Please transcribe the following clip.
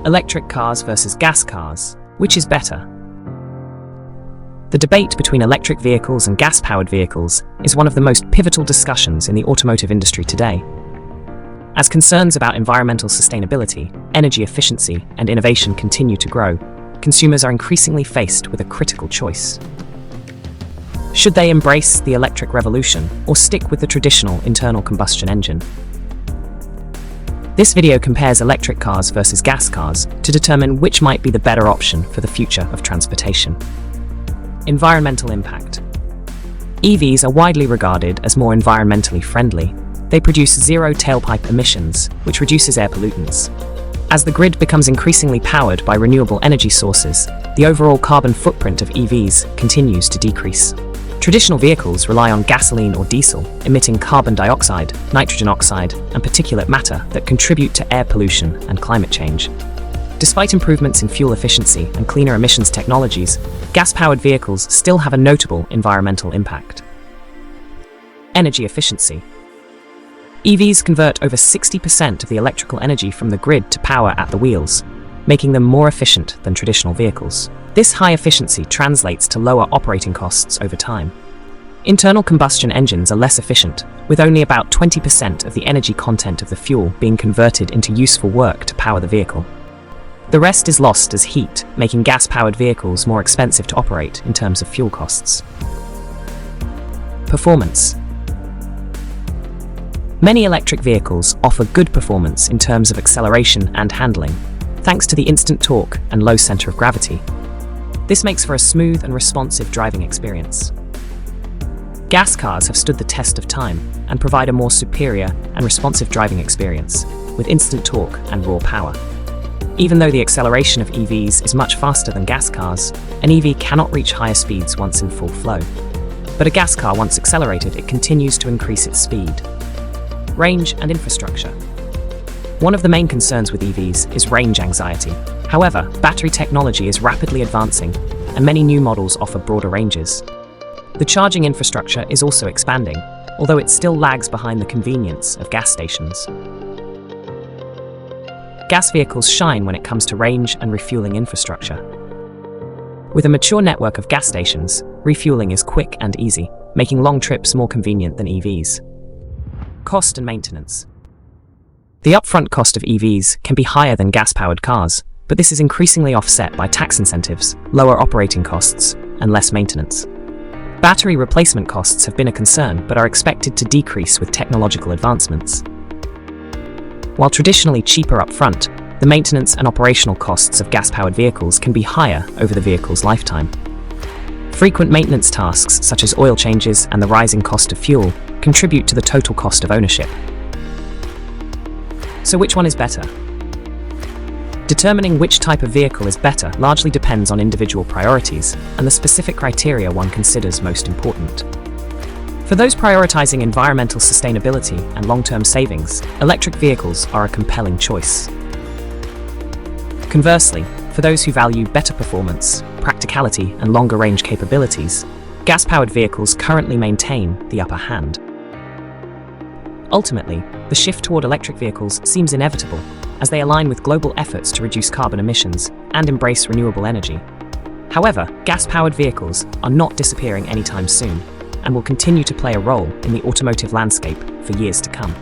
Electric cars versus gas cars. Which is better? The debate between electric vehicles and gas-powered vehicles is one of the most pivotal discussions in the automotive industry today. As concerns about environmental sustainability, energy efficiency, and innovation continue to grow, consumers are increasingly faced with a critical choice. Should they embrace the electric revolution or stick with the traditional internal combustion engine? This video compares electric cars versus gas cars to determine which might be the better option for the future of transportation. Environmental impact. EVs are widely regarded as more environmentally friendly. They produce zero tailpipe emissions, which reduces air pollutants. As the grid becomes increasingly powered by renewable energy sources, the overall carbon footprint of EVs continues to decrease. Traditional vehicles rely on gasoline or diesel, emitting carbon dioxide, nitrogen oxide, and particulate matter that contribute to air pollution and climate change. Despite improvements in fuel efficiency and cleaner emissions technologies, gas-powered vehicles still have a notable environmental impact. Energy efficiency. EVs convert over 60% of the electrical energy from the grid to power at the wheels, making them more efficient than traditional vehicles. This high efficiency translates to lower operating costs over time. Internal combustion engines are less efficient, with only about 20% of the energy content of the fuel being converted into useful work to power the vehicle. The rest is lost as heat, making gas-powered vehicles more expensive to operate in terms of fuel costs. Performance. Many electric vehicles offer good performance in terms of acceleration and handling, thanks to the instant torque and low center of gravity. This makes for a smooth and responsive driving experience. Gas cars have stood the test of time and provide a more superior and responsive driving experience, with instant torque and raw power. Even though the acceleration of EVs is much faster than gas cars, an EV cannot reach higher speeds once in full flow. But a gas car, once accelerated, it continues to increase its speed. Range and infrastructure. One of the main concerns with EVs is range anxiety. However, battery technology is rapidly advancing, and many new models offer broader ranges. The charging infrastructure is also expanding, although it still lags behind the convenience of gas stations. Gas vehicles shine when it comes to range and refueling infrastructure. With a mature network of gas stations, refueling is quick and easy, making long trips more convenient than EVs. Cost and maintenance. The upfront cost of EVs can be higher than gas-powered cars, but this is increasingly offset by tax incentives, lower operating costs, and less maintenance. Battery replacement costs have been a concern but are expected to decrease with technological advancements. While traditionally cheaper upfront, the maintenance and operational costs of gas-powered vehicles can be higher over the vehicle's lifetime. Frequent maintenance tasks such as oil changes and the rising cost of fuel contribute to the total cost of ownership. So which one is better? Determining which type of vehicle is better largely depends on individual priorities and the specific criteria one considers most important. For those prioritizing environmental sustainability and long-term savings, electric vehicles are a compelling choice. Conversely, for those who value better performance, practicality, and longer range capabilities, gas-powered vehicles currently maintain the upper hand. Ultimately, the shift toward electric vehicles seems inevitable, as they align with global efforts to reduce carbon emissions and embrace renewable energy. However, gas-powered vehicles are not disappearing anytime soon, and will continue to play a role in the automotive landscape for years to come.